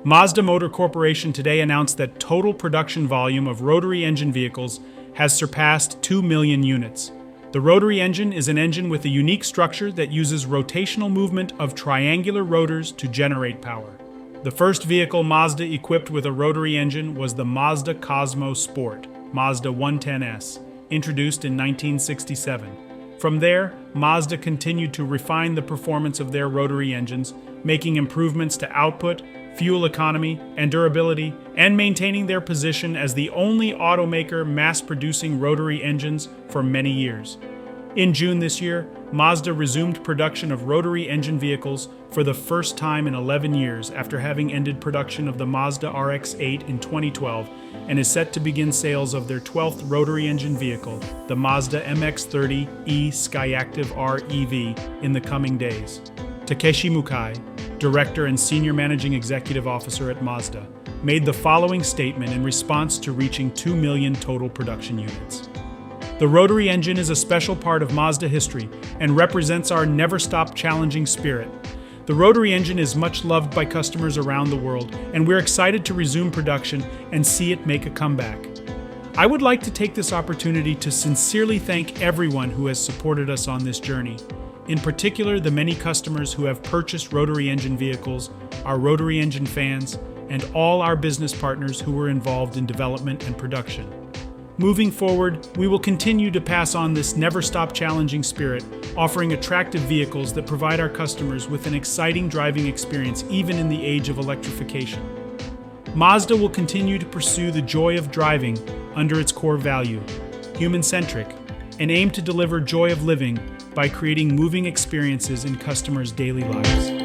Mazda Motor Corporation today announced that total production volume of rotary engine vehicles has surpassed 2 million units. The rotary engine is an engine with a unique structure that uses rotational movement of triangular rotors to generate power. The first vehicle Mazda equipped with a rotary engine was the Mazda Cosmo Sport, Mazda 110S, introduced in 1967. From there, Mazda continued to refine the performance of their rotary engines, making improvements to output, fuel economy, and durability, and maintaining their position as the only automaker mass-producing rotary engines for many years. In June this year, Mazda resumed production of rotary engine vehicles for the first time in 11 years after having ended production of the Mazda RX-8 in 2012 and is set to begin sales of their 12th rotary engine vehicle, the Mazda MX-30 e-SKYACTIV REV, in the coming days. Takeshi Mukai, Director and Senior Managing Executive Officer at Mazda, made the following statement in response to reaching 2 million total production units. The rotary engine is a special part of Mazda history and represents our never-stop challenging spirit. The rotary engine is much loved by customers around the world, and we're excited to resume production and see it make a comeback. I would like to take this opportunity to sincerely thank everyone who has supported us on this journey. In particular, the many customers who have purchased rotary engine vehicles, our rotary engine fans, and all our business partners who were involved in development and production. Moving forward, we will continue to pass on this never-stop challenging spirit, offering attractive vehicles that provide our customers with an exciting driving experience even in the age of electrification. Mazda will continue to pursue the joy of driving under its core value, human-centric, and aim to deliver joy of living by creating moving experiences in customers' daily lives.